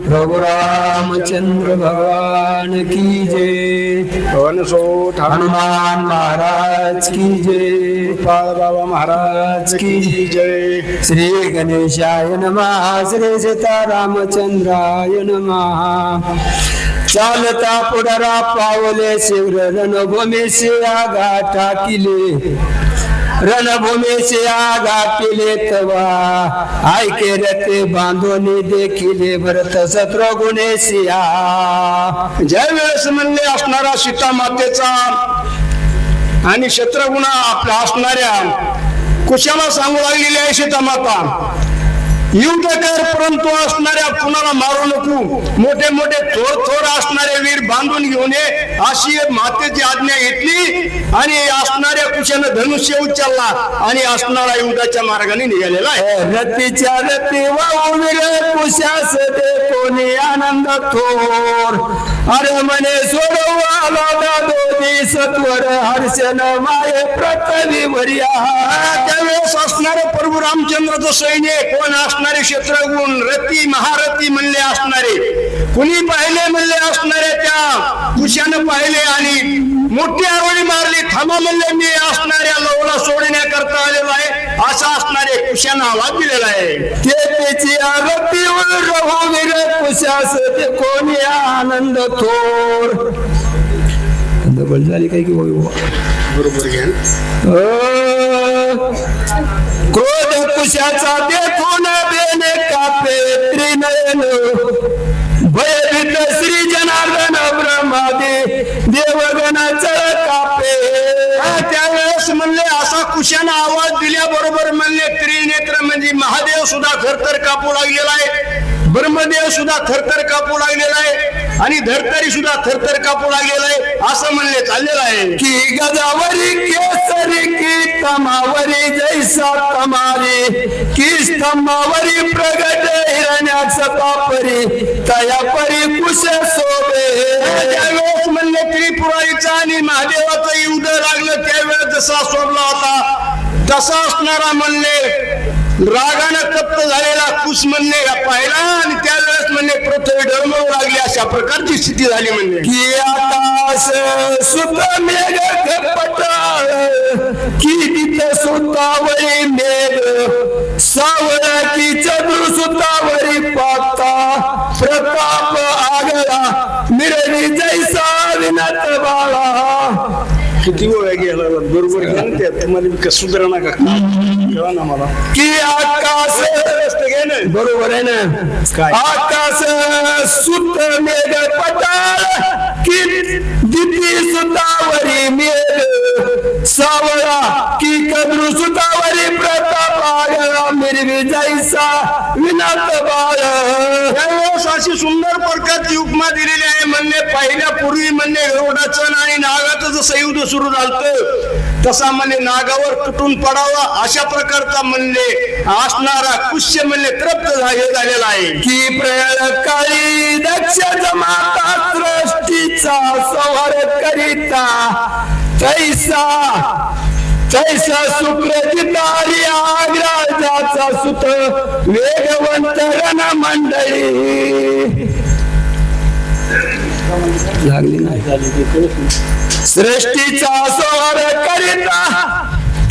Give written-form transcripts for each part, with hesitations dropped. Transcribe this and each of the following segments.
प्रभु रामचंद्र भगवान की जय। हनुमान महाराज की जय। बाबा महाराज की जय। श्री गणेशाय नमः। श्री सीतारामचंद्राय नमः। चालता पुढरा पावले शिवर रणभूमीशी आगा टाकिले। रणभूमीशी आगा केले तवा ऐके रते बांधोनी देखिले भरत शत्रुघ्ने सिया। ज्या वेळेस म्हणले असणारा सीता मातेचा आणि शत्रुघ्न आपल्या असणाऱ्या कुशाला सांगू लागलेली आहे सीता माता युद्ध कर परंतु असणाऱ्या कुणाला मारू नको, मोठे मोठे थोर असणारे वीर बांधून घेऊन ये अशी मातेची आज्ञा घेतली आणि असणाऱ्या कुशानं धनुष्य उचलला आणि असणारा युद्धाच्या मार्गाने निघालेला आहे। रतीच्या रती वाहून कुशास दे कोणी आनंद थोर। अरे मने सोडवाला दोन्ही सत्वर हर्षन माये पृथ्वी वरिया। त्यावेळेस असणारे प्रभू रामचंद्राचं सैन्य कोण असणारे शत्रुघ्न रती महारथी म्हणले असणारे कुणी पाहिले म्हणले असणारे त्या कुशानं पाहिले आणि मोठी आरोळी मारली। थांबा म्हणले मी असणाऱ्या लवला सोडण्याकरता आलेलो आहे असा असणारे कुशानं आवाज दिलेला आहे। त्याची रतीवर रघुवीर कुशास दे कोणी आनंद थोर। डबल झाली काय की बरोबर घ्या। क्रोध कुशाचा देखून बेने कापे त्रिनयन। भयभीत श्री जनार्दन ब्रह्मादि देवगण चळ कापे। त्यावेळेस म्हणले असा कुशानं आवाज दिल्याबरोबर म्हणले त्रिनेत्र म्हणजे महादेव सुद्धा थरथर कापू लागलेला आहे, ब्रह्मदेव सुद्धा थरथर कापू लागलेला आहे आणि धरतरी सुद्धा थरथर कापू लागलेला आहे असं म्हणले चाललेलं आहे की गजावरी केसरी की तमावरी जैसा तमारी की स्तंभावरी प्रगट हिरण्याचा पापरी तया परी कुश सोबे। त्यावेळेस म्हणले त्रिपुरारीचा आणि महादेवाचं युद्ध लागलं त्यावेळेस जसा सोडला होता तसा असणारा म्हणले रागानं तप्त झालेला कुश म्हणले पाहिला आणि त्यावेळेस म्हणले पृथ्वी डळमळू लागली अशा प्रकारची स्थिती झाली म्हणले की आकाश सुत मेघ पटाळ की तिथ सुतावरी मेघ सावळ की चंद्र सुतावरी पाता प्रताप आगळा मिरवी जैसा विनत बाळा। किती वेळ गेला बरोबर घ्या ना त्यात तुम्हाला सुधारणा का कळा ना मला की आकाश बरोबर आहे ना। आकाश सुत मेघ पटाळ की दिती सुतावरी मेघ सावळा की कद्रू सुतावरी प्रताप आगळा मिरवी जैसा विनत बाळ। त्यावेळेस अशी सुंदर प्रकारची उपमा दिलेली आहे म्हणले पहिल्यापूर्वी म्हणले गरुडाचं आणि नागाचं जसं युद्ध सुरू झालं तसा म्हणले नागावर तुटून पडावा अशा प्रकारचा म्हणले असणारा कुश्य म्हणले तृप्त झालेला आहे की प्रयाण काळी दक्ष जमाता सृष्टीचा संहार करिता तैसा सुप्रजितारी आग्राजाचा सुत वेगवंत रण मंडळी। लागली नाही सृष्टीचा संहार करिता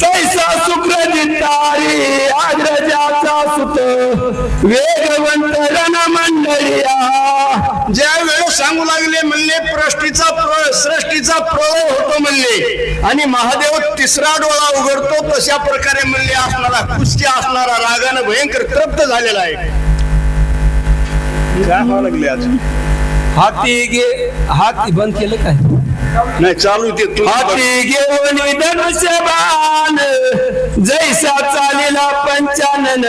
तैसा सुप्रजितारी आग्रजाचा सुत वेगवंत रण मंडळिया। ज्या वेळेस सांगू लागले म्हणले सृष्टीचा प्रळय होतो म्हणले आणि महादेव तिसरा डोळा उघडतो तशा प्रकारे म्हणले असणारा कुस्ती असणारा रागानं भयंकर तृप्त झालेला आहे। काय व्हावं लागले आज हाती बंद केलं काय नाही चालू ते हाती घेऊन धनुष्यबाण जैसा चालेला पंचानन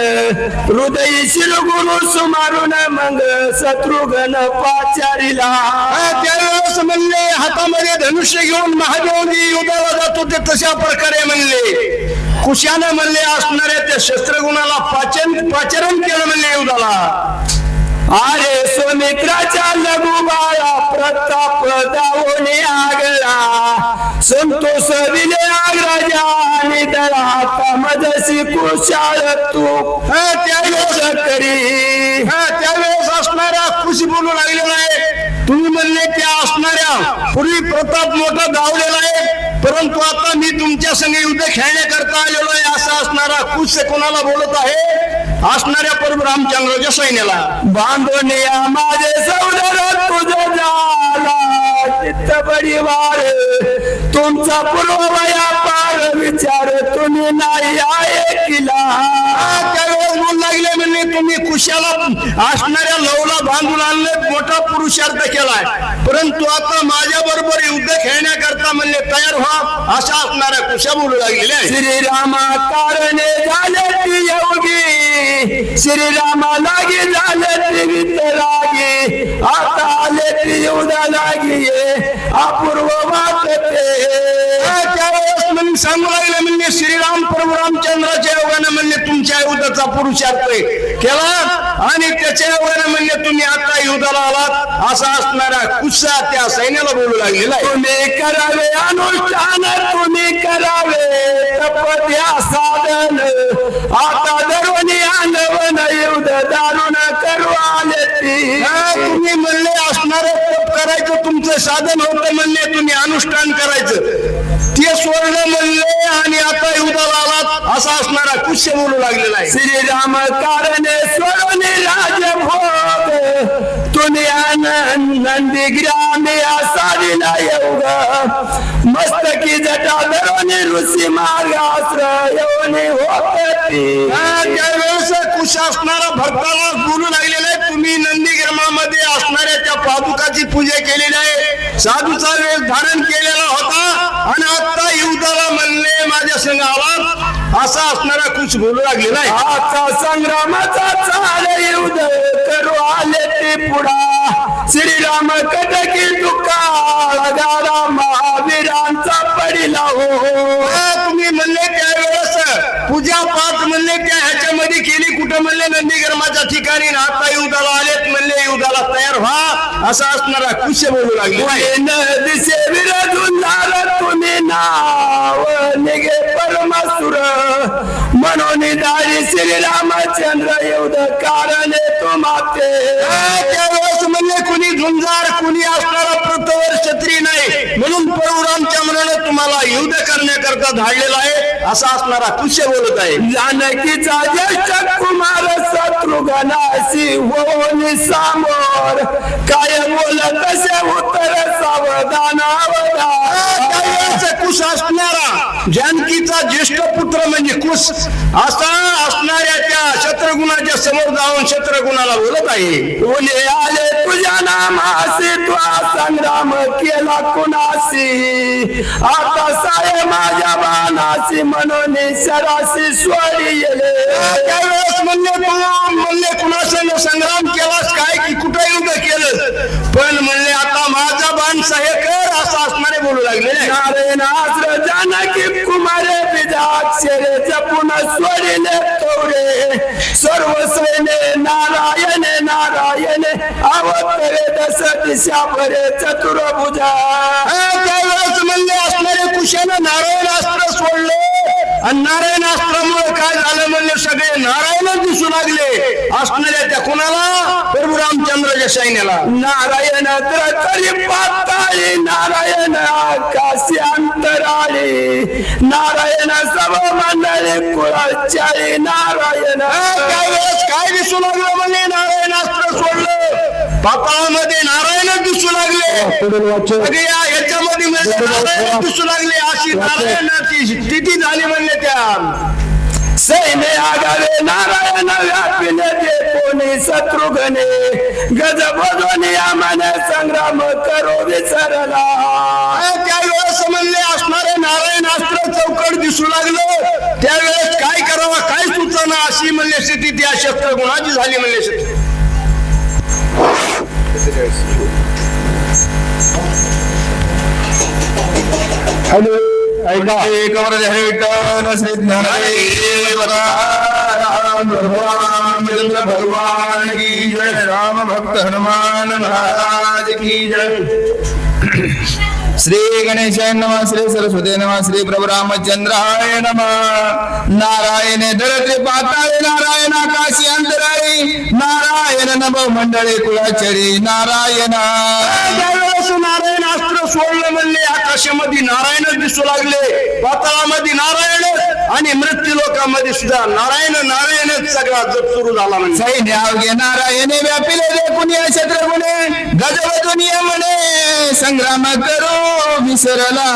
हृदय शिरगुरु सुमारून मग शत्रुघ्न पाचारीला। त्यावेळेस म्हणले हातामध्ये धनुष्य घेऊन महादेवजी युद्धाला जात होते तशा प्रकारे म्हणले कुशानं म्हणले असणाऱ्या त्या शस्त्रगुणाला पाचारण केलं म्हणले युद्धाला। अरे सुमित्राच्या लघु बाळा प्रताप दावणे आगळा संतोष दिले आग्रजा आणि दळा मजसी कुशाळ तू त्यावेळेस करी कुशी बोलू लागलेला आहे. तुम्ही म्हणले त्या असणाऱ्या पूर्वी प्रताप मोठा गावलेला आहे, परंतु आता मी तुमच्या संग युद्ध खेळण्याकरता आलेलो आहे असं असणारा कुश कोणाला बोलत आहे? असणाऱ्या प्रभू रामचंद्राच्या सैन्याला. बांधून या माझे सौदर तुझं झाला चित्त परिवार, तुमचा पूर्ववया पार विचार तुम्ही नाही ऐकिला. त्यावेळेस बोलू लागले म्हणले तुम्ही कुशाला असणाऱ्या लवला बांधून आणले, मोठा पुरुषार्थ केलाय, परंतु आता माझ्या बरोबर युद्ध खेळण्याकरता म्हणले तयार व्हा अशा असणाऱ्या कुशा बोलू लागलेल्या आहे. श्रीरामा कारणे झाले ती योगी, श्रीरामा लागी झाले ती वितरागी, आता आले ती युद्धा लागी अपूर्व वाटते. त्यावेळेस म्हणून सांगू लागले म्हणले श्रीराम प्रभू रामचंद्राच्या योगाने म्हणले तुमच्या युद्धाचा पुरुषार्थ केला आणि त्याच्या योगाने म्हणले तुम्ही आता युद्धाला आलात असा असणारा कुशा त्या सैन्याला बोलू लागलेला आहे. तुम्ही करावे अनुष्ठान, तुम्ही करावे तपद्या साधन, आता दरोनी अंगवन युद्ध दारुण करू आले ती. तुम्ही म्हणले असणारे तप करायचं तुमचं साधन होतं म्हणले, तुम्ही अनुष्ठान करायचं ते सोडलं म्हणले आणि आता युद्धाला आलात असा असणारा कुश्य बोलू लागलेला आहे. श्रीराम कारणे सोडून राजभोग, तुम्ही आनंदी ग्रामी साधीला योग, मस्तकी जटा धरोनी ऋषी मार्गास्त्र येऊनी होती. त्यावेळेस कुश असणारा भक्ताला बोलू लागलेला आहे तुम्ही नंदीग्रामामध्ये असणाऱ्या त्या पादुकाची पूजा केलेली आहे, साधूचा वेश धारण केलेला होता आणि आता युद्धाला म्हणले माझ्या संग आला असा असणारा कुश बोलू लागलेला आहे. आता संग्रामाचा चाल युद्ध करू आले ते पुढा, श्रीराम कटकी दुकाळ गारा महावीरांचा पडिला हो. तुम्ही म्हणले त्यावेळेस पूजा पाठ म्हणले त्या ह्याच्यामध्ये केली कुठं म्हणले नंदीग्रामाच्या ठिकाणी, आता युद्धाला आलेत म्हणले युद्धाला तयार व्हा असा असणारा कुश बोलू लागले. दिसे विरोधून तुम्ही नाव निघे परमसुर, म्हणून दारी श्रीरामचंद्र युद्ध कारण तुम्हाते. त्यावेळेस म्हणले कुणी झुंजार कुणी असणारा प्रतवर क्षत्रिय नाही, म्हणून प्रभू रामचंद्राने तुम्हाला युद्ध करण्याकरता धाडलेला आहे असा असणारा कुश बोलत आहे. जानकीचा ज्येष्ठ कुमार शत्रुघ्नाशी होऊन समोर, काय बोलत तसे उत्तर सावधान कुश असणारा जानकीचा ज्येष्ठ पुत्र म्हणजे कुश असा असणाऱ्या त्या शत्रुघ्नाच्या समोर जाऊन शत्रुघ्नाला बोलत आहे. उले आले तुझ्या नामासी तू संग्राम केला कुणाशी, आता साय माझ्या बाणाशी म्हणून शराशी सोडी येले. त्यावेळेस म्हणले कुणासंग संग्राम केलास काय की कुठं युद्ध केलं, पण म्हणले आता माझा बाण सह्य कर असं असणारे बोलू लागले. नारायण आश्र जानकी कुमारे बीजाक्षरे जपून सोडिले तोरे, सर्व सैन्य नारायण नारायण अवतरे दश दिशा भरे चतुर्भुजा. त्यावेळेस म्हणले असणारे कुशाने नारायणास्त्र सोडले आणि नारायणास्त्रामुळे काय झालं म्हणले सगळे नारायणच दिसू लागले असणाऱ्या त्या कुणाला प्रभू रामचंद्राच्या सैन्याला. नारायण तरी पाताळी, नारायण आकाशी अंतराळी, नारायण सब मंडळी कुळाचारी नारायण. त्यावेळेस काय दिसू लागलं म्हणले नारायणास्त्र सोडलं पाताळामध्ये नारायणच दिसू लागले, सगळ्या याच्यामध्ये नारायण दिसू लागले अशी नारायणाची स्थिती झाली म्हणले. त्या सैन्य आगावे नारायण व्यापिले ते कोणी शत्रुघ्ने, गजबोधोनी आम्हाने संग्राम करो विसरला. त्यावेळेस म्हणले असणारे नारायणास्त्र चौकट दिसू लागलं, त्यावेळेस काय करावं काय सुचना अशी म्हणले स्थिती त्या शत्रुघ्नाची झाली म्हणले. हॅलो ऐका श्री ज्ञानदेव भगवान की जय, राम भक्त हनुमान महाराज की जय. श्री गणेशाय नमः, श्री सरस्वती नमः, श्री प्रभु रामचंद्राय नमः. नारायण धरती पाताळे, नारायण आकाशी अंतराळी, नारायण नभ मंडळे कुळाचरी नारायण. ज्यावेळेस नारायण अस्त्र सोडलं म्हणले आकाशामध्ये नारायणच दिसू लागले, पाताळामध्ये नारायण आणि मृत्यू लोकांमध्ये सुद्धा नारायण नारायणच सगळा जप सुरू झाला म्हणजे. सैन्य अवघे नारायणे व्यापिले देखुनी शत्रुगुणे गजबजुनिय म्हणे संग्राम करो विसरला.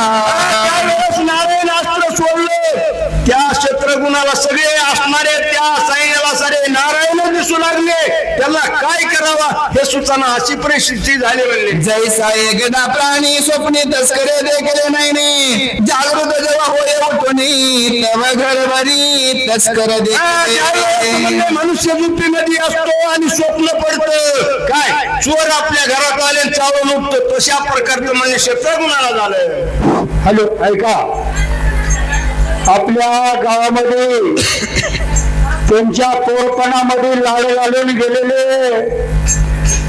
त्यावेळेस नारायण अस्त्र सोडलं, त्या शत्रुगुणाला सगळे असणारे त्या सैन्याला सारे नारायण दिसू लागले. त्याला काय करावा हे सुचना अशी परिस्थिती झाली म्हणले. जैसा एकदा प्राणी स्वप्नी तस्करे देखले नाही, जागृत जेव्हा होय उठुनी तव घरभरी तस्कर देखले. मनुष्य झोपेमध्ये असतो आणि स्वप्न पडतं काय चोर आपल्या घरात आले चालून उठतो, तशा प्रकारचं म्हणजे शत्रुगुणाला झालं. हॅलो ऐका, आपल्या गावामध्ये त्यांच्या पोरपणामध्ये लाड घालून गेलेले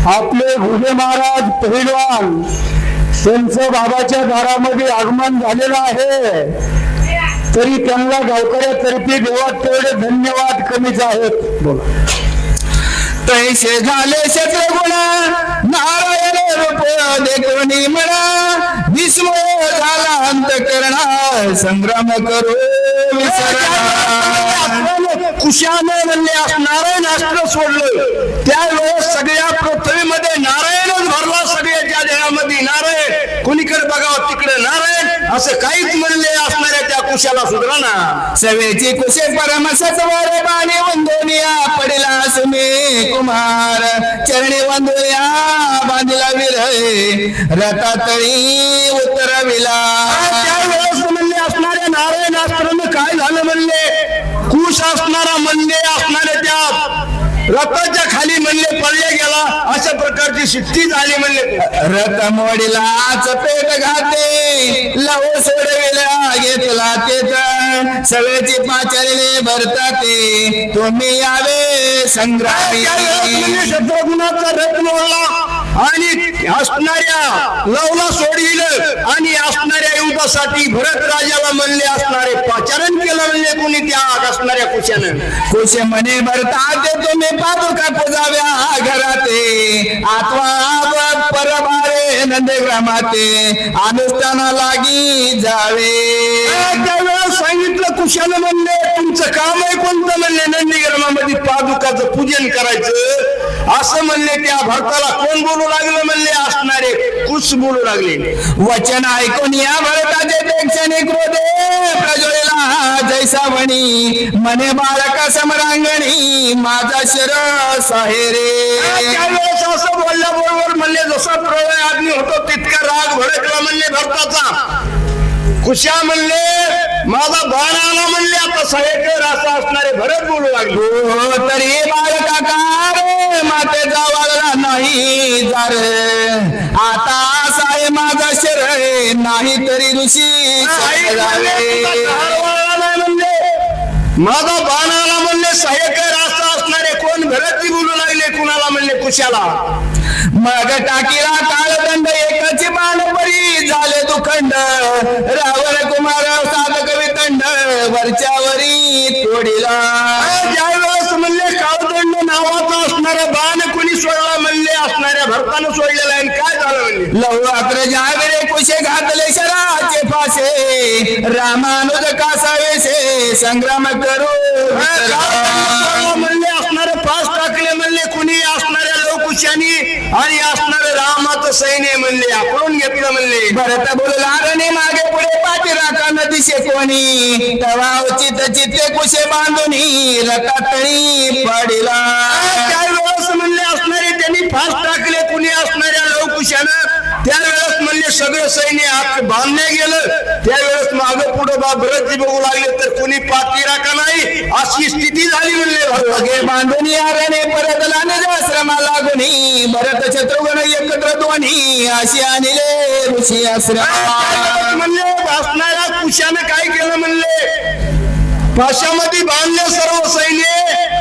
आपले घुगे महाराज पहिलवान त्यांचं बाबाच्या दारामध्ये आगमन झालेलं आहे. तरी त्यांना गावकऱ्यातर्फे देवात तेवढे धन्यवाद कमीच आहेत. बोला. तैसे झाले शत्रुगुण नारायण रूप देखुनी म्हणा, भीष्म झाला अंतकरणा संग्राम करो विसरला. कुशाने म्हणले नारायण अस्त्र सोडलं, त्यावेळेस सगळ्या पृथ्वीमध्ये नारायणच भरला. सगळ्याच्या देहामध्ये नारायण, कोणीकडे बघावं तिकडे नारायण, असं काहीच म्हणले असणाऱ्या त्या कुशाला सुधरा ना. सवेची कुशे परम सत्वर बाणी वंदोनिया पडिला सुमे कुमार चरणी वंदोनिया बांधिला विरय रथातळी उतरविला. त्यावेळेस म्हणले असणाऱ्या नारायण अस्त्रानं काय झालं म्हणले, कुश असणारा म्हणले असणाऱ्या त्या रथाच्या खाली म्हणले पडले गेला, अशा प्रकारची स्थिती झाली म्हणले. रथ मोडीला चपेट घाते लव सोडविला घेतला तेच सवेची पाचारले भरताते तुम्ही यावे संग्रामी. शत्रुघ्नाचा रथ मोडला आणि असणाऱ्या लवला सोडविलं आणि असणाऱ्या युद्धासाठी भरत राजाला म्हणले असणारे पाचारण केलं म्हणले कोणी त्या असणाऱ्या कुशानं. कुश म्हणे भरताते तुम्ही पादुका पुजाव्या घराते आत्मा परभारे नंदग्रामाते अनुष्ठाना लागी जावे. त्यावेळेस सांगितलं कुशानं म्हणले तुमचं काम आहे कोणतं म्हणले, नंदीग्रामामध्ये पादुकाचं पूजन करायचं असं म्हणले. त्या भरताला कोण बोलू लागलं म्हणले, असणारे कुश बोलू लागले. वचन ऐकून या भरताचे देक्षणे क्रोधे प्रज्वलिला जैसा म्हणी मने बाळका समरांगणी माझा शिरस आहे रे. त्यावेळेस असं बोलल्याबरोबर म्हणले जसा प्रलय अग्नी होतो तितका राग भडकला म्हणले भरताचा. कुशा म्हणले माझा बाण आला म्हणले आता सहाय्यकर असं असणारे भरत बोलू लागले. तरी बाळका कार मातेचा वाळला नाही जार आता असा आहे माझा शरय नाही तरी ऋषी म्हणले माझा बाण आला म्हणले सहाय्यकर असं असणारे कोण भरत बोलू लागले कुणाला म्हणले कुशाला. मग टाकीला काळदंड एकाची बाण परी झाले दुखंड रावण कुमार साधक वितंड वरच्यावरी तोडीला. ज्यावेळेस म्हणले काळदंड नावाचा असणारा बाण कोणी सोडला म्हणले असणाऱ्या भरतानं सोडलेला आहे. काय झालं म्हणले लवरात्र जागरे कुशे घातले शराचे फासे रामानुज कासावेसे संग्राम करू म्हणले असणारे पास टाकले म्हणले कुणी असणाऱ्या लवकुशानी आणि असणारे रामाचं सैन्य म्हणले आपण घेतलं म्हणले. भरत बोलला रे मागे पुढे पाठी राखा न दिशे कोणी तवा उचित चित्ते कुशे बांधूनी रथातळी पडिला. त्यावेळेस म्हणले असणारे त्यांनी फास टाकले कुणी असणाऱ्या लवकुशानं. त्यावेळेस म्हणले सगळं सैन्य हात बांधले गेलं. त्यावेळेस मागे पुढे भरतजी बघू लागले तर कुणी पाठी राखा नाही अशी स्थिती झाली म्हणले. बांधून यारणे परत लाने आश्रमा लागुनी भरत शत्रुघ्न एकत्र दोन्ही अशी आणले ऋषी आश्रम. म्हणले असणाऱ्या कुशानं काय केलं म्हणले पाशामध्ये बांधले सर्व सैन्य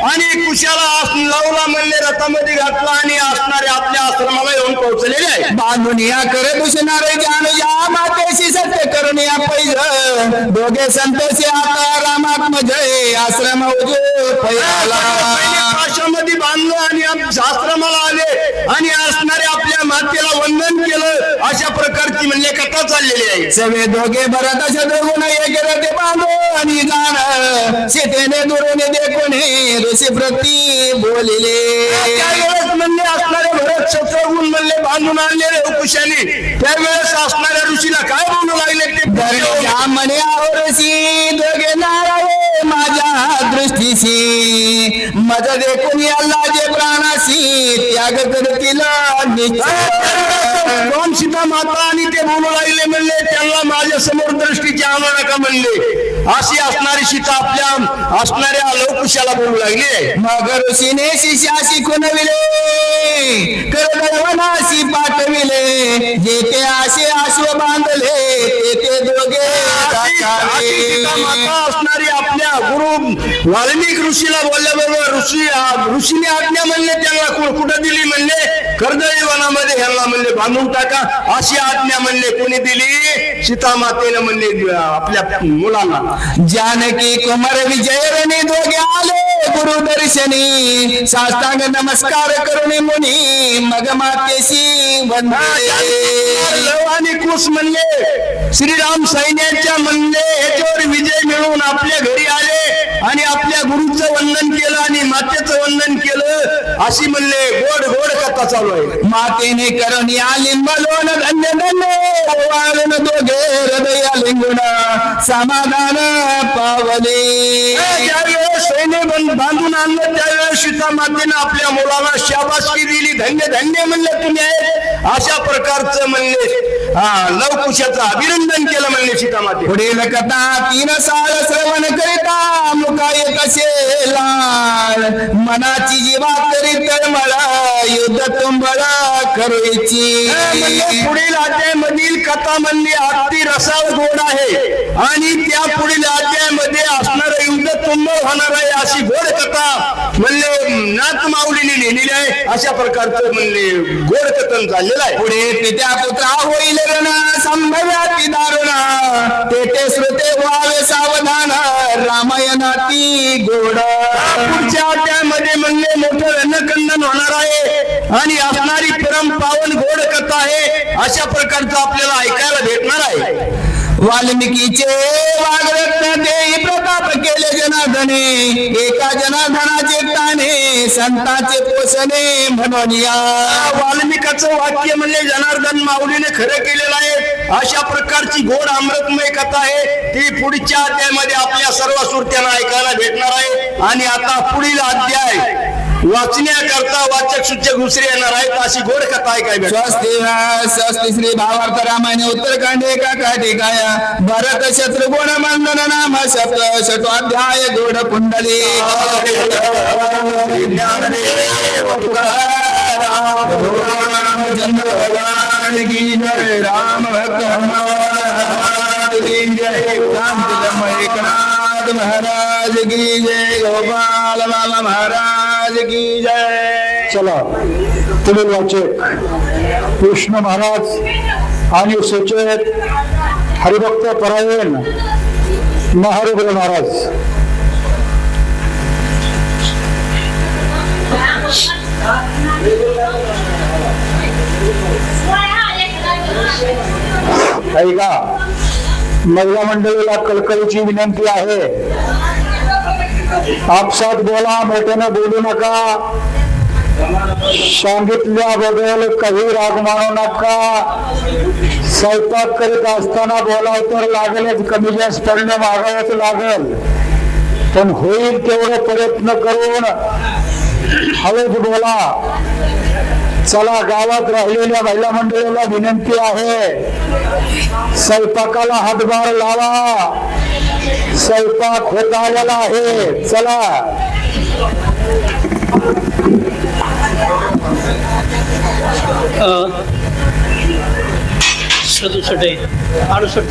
आणि कुशाला लावला म्हणले रथामध्ये घातला आणि असणारे आपल्या आश्रमाला येऊन पोहोचलेले आहे. बांधून या करे दुसणारे जानुया मातेशी सत्य करून या पैज दोघे संतोषी आता रामात्मजय आश्रम उजो पैला. पाशामध्ये बांधलं आणि आश्रमाला आले आणि असणारे आपल्या मातेला वंदन केलं, अशा प्रकारची म्हणले कथा चाललेली आहे. सवे दोघे भरत शत्रुघ्न एक रथे बांधो आणि जाण सीतेने दुरून देखोने ऋषी प्रती बोलिले. त्यावेळेस म्हणले असणारे भरत शत्रुघ्न म्हणले बांधून आणलेले कुशाली, त्यावेळेस असणाऱ्या ऋषीला काय बोलू लागले ते धरण्या म्हणे आहो ऋषी दोघे नाराये माझ्या दृष्टीशी मज देखून अल्लाचे प्राणाशी त्याग करतील कोण सीता माता आणि ते बोलू लागले म्हणले त्यांना माझ्या समोर दृष्टीची आणू नका म्हणले. अशी असणारी सीता आपल्या असणाऱ्या लवकुशाला बोलू लागली. मग ऋषीने शिष्याशी खुणविले करदळवनाशी पाठविले जेथे असे अश्व बांधले ते दोघे सीता माता असणारी आपल्या गुरु वाल्मिक ऋषीला बोलल्याबरोबर ऋषीने आज्ञा म्हणले त्यांना कुठं दिली म्हणले कर्दळी वनामध्ये ह्यांना म्हणले बांधून टाका, अशी आज्ञा म्हणले कोणी दिली? सीता मातेने म्हणले आपल्या मुलांना. जानकी कुमार विजयरणी दोघे आले गुरुदर्शनी साष्टांग नमस्कार करुणी मुनी मग मातेशी वंदले. लव आणि कुश म्हणले श्रीराम सैन्याच्या म्हणले ह्याच्यावर विजय मिळवून आपल्या घरी आले आणि आपल्या गुरुचं वंदन केलं आणि मातेचं वंदन केलं, अशी म्हणले गोड गोड कथा चालू आहे. मातेने करुणी आलिंबलोन धन्य धन्य वाळून दोघे हृदय लिंगुण समाधान पावले. ज्यावेळेस सैन्य बांधून आणलं त्यावेळेस सीता मातेने आपल्या मुलाला शाबासकी दिली, धन्य धन्य म्हणले तुम्ही आहेत, अशा प्रकारचं म्हणले लवकुशाचं अभिनंदन केलं म्हणले सीता माते. पुढील कथा 3 साल श्रवण करिता मुका येत असे लाल मनाची जीवा करी तळमळ युद्ध तुंबळ करूची. पुढील अध्यायामधील कथा म्हणली अगदी रसाळ गोड आहे आणि त्या पुढील अध्यायामध्ये असणारं युद्ध तुंबळ होणार आहे, अशी गोड कथा म्हणले नाथ माऊलीने लिहिलेली आहे. अशा प्रकारचं म्हणले गोड कथन चाललेलं आहे. पुढे पित्या पुत्रा होईल रण संभव्याती दारुण तेथे श्रुते व्हावे सावधान रामायणाती गोड. पुढच्या अध्यायामध्ये म्हणले मोठं रणकंदन होणार आहे आणि असणारी परम पावन गोड कथा आहे, अशा प्रकारचं आपल्याला ऐकायला भेटणार आहे. वाल्मिकीचे वागरत्न देई प्रताप केले जनार्दने एका जनार्दनाचे ताने संतांचे पोषणे म्हणून या. वाल्मिकाचं वाक्य म्हणले जनार्दन माऊलीने खरं केलेलं आहे, अशा प्रकारची गोड अमृतमय कथा आहे. ती पुढच्या अध्यायामध्ये आपल्या सर्व श्रोत्यांना ऐकायला भेटणार आहे. आणि आता पुढील अध्याय वाचण्याकरता वाचक सूचक दुसरे येणार आहेत, अशी गोड कथा ऐकाय. स्वस्ति श्री भावार्थ रामायण उत्तरकांड एका टीकाय भरत शत्रुघ्न मंदन नाम शतोध्याय गोड कुंडली. राम भक्त एकनाथ महाराज की जय, गोपाल बाबा महाराज की जय. चला पुढील वाचक कृष्ण महाराज आणि सूचक हरिभक्त परायण महारुद्र महाराज. ऐका, महिला मंडळीला कळकळीची विनंती आहे, आपसात बोला, मोठ्यानं बोलू नका. सांगितल्याबद्दल काही राग मानू नका. स्वयंपाक करीत असताना बोलावं तर लागेलच, कमी जास्त पडणं मागावंच लागल, पण होईल तेवढे प्रयत्न करून हळूच बोला. चला, गावात राहिलेल्या महिला मंडळीला विनंती आहे, स्वयंपाकाला हातभार लावा. स्वयंपाक होत आलेला आहे. चला.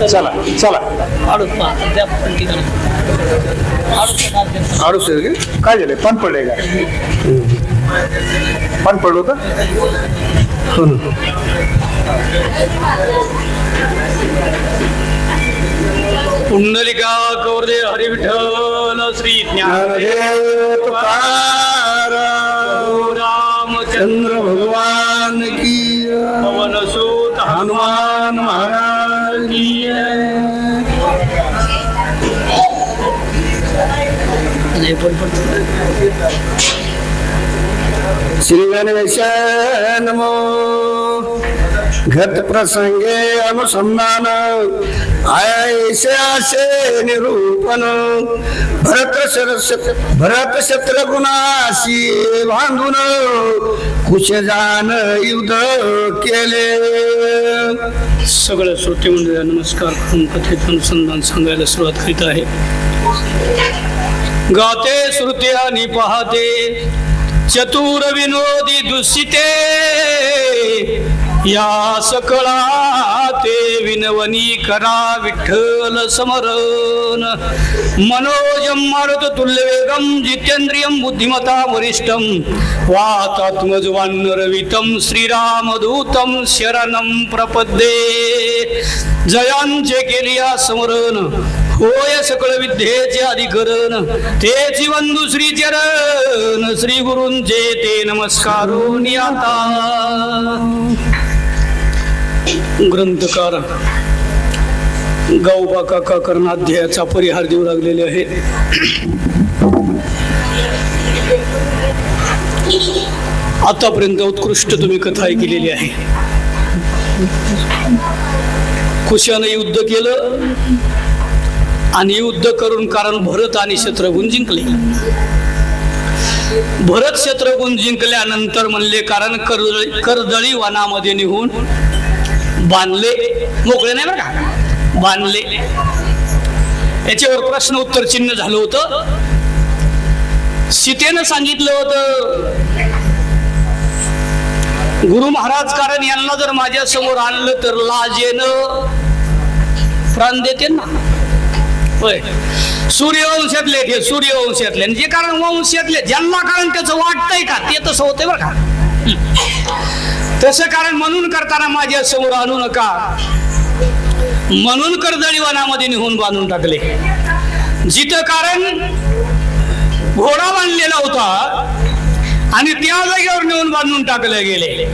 चला चला. काय झालं? पण पडले का? पण पडलो होतं. पुंडलिका गौरदे हरी विठ्ठल श्री ज्ञानदेव तुकाराम. चंद्र भगवान की पवन सूत हनुमान महाराज की श्री गणेशाय नमो घट प्रसंगे अनुसंधान ऐसे असे निरूपण भरत शत्रुघ्नाशी बांधून कुशजान युद्ध केले. सगळ्या श्रोते मंडळी नमस्कार करून कथेत अनुसंधान सांगायला सुरुवात करीत आहे. गाते श्रुते आणि पाहते चतुर विनोदी दुसिते या सकळा ते विनवनी करा विठ्ठल समरण. मनोजम मारुत तुल्य वेगम जितेंद्रियम बुद्धिमता वरिष्ठम वातात्मज वानरवितम श्रीरामदूतम शरणम प्रपद्ये. जयांचे केलिया समरण होय सकळ विद्येचे अधिकरण तेची वंदू श्री चरण श्री गुरूंचे ते नमस्कारून आता. ग्रंथकार गावबा काका कर्णाध्यायाचा परिहार देऊ लागलेले आहे. आतापर्यंत उत्कृष्ट तुम्ही कथा ऐकलेली आहे. कुशाने युद्ध केलं आणि युद्ध करून कारण भरत आणि शत्रुघ्न जिंकले. भरत शत्रुघ्न जिंकल्यानंतर म्हणले कारण कर्दळी वनामध्ये निघून बांधले. मोकळे नाही बरं का, बांधले. याच्यावर प्रश्न उत्तर चिन्ह झालं होतं. सीतेनं सांगितलं होतं गुरु महाराज कारण यांना जर माझ्या समोर आणलं तर लाजेनं प्राण देते ना. होय, सूर्यवंशातले ते सूर्यवंशातले जे कारण वंशातले ज्यांना कारण त्याचं वाटतंय का ते तसं होतंय बरं का. तसं कारण म्हणून करताना माझ्या समोर आणू नका म्हणून कर्दळी वनामध्ये निघून बांधून टाकले. जिथं कारण घोडा बांधलेला होता आणि त्या जागेवर नेऊन बांधून टाकले गेले.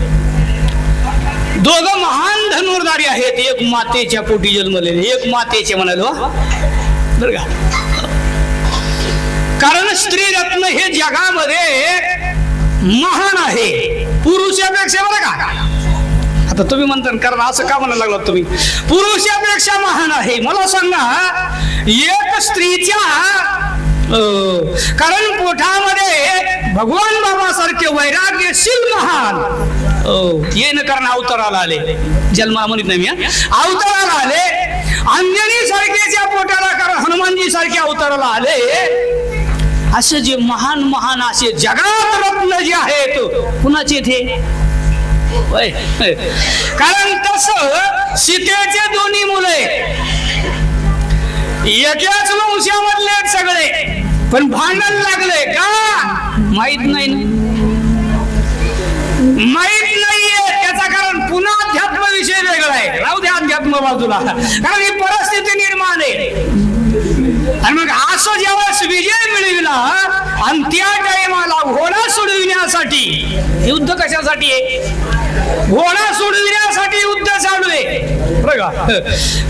दोघं महान धनुर्धारी आहेत. एक मातेच्या पोटी जन्मलेले, एक मातेचे म्हणालो बरं का. कारण स्त्री रत्न हे जगामध्ये महान आहे पुरुषापेक्षा बरं का. आता तुम्ही म्हणता कारण असं का म्हणायला लागलात तुम्ही, पुरुषापेक्षा महान आहे. मला सांगा एक स्त्रीच्या कारण पोटामध्ये भगवान बाबा सारखे वैराग्यशील महान येण कारण अवताराला आले. जन्मा म्हणत नाही मी, अवताराला आले. अंजनी सारखेच्या पोटाला कारण हनुमानजी सारखे अवताराला आले. असे जे महान महान असे जगात रत्न जे आहेत कुणाचे ते कारण तसं सीतेचे दोन्ही मुले एकाच वंशामधले सगळे पण भांडण लागले का माहित नाही माहित नाहीये. त्याचा कारण पुन्हा अध्यात्म विषय वेगळा आहे. राहू द्या अध्यात्म बाजूला. कारण ही परिस्थिती निर्माण आहे आणि मग असं जेव्हा विजय मिळविला आणि त्या टाइमाला घोडा सोडविण्यासाठी युद्ध कशासाठी आहे, घोडा सोडविण्यासाठी युद्ध चालू आहे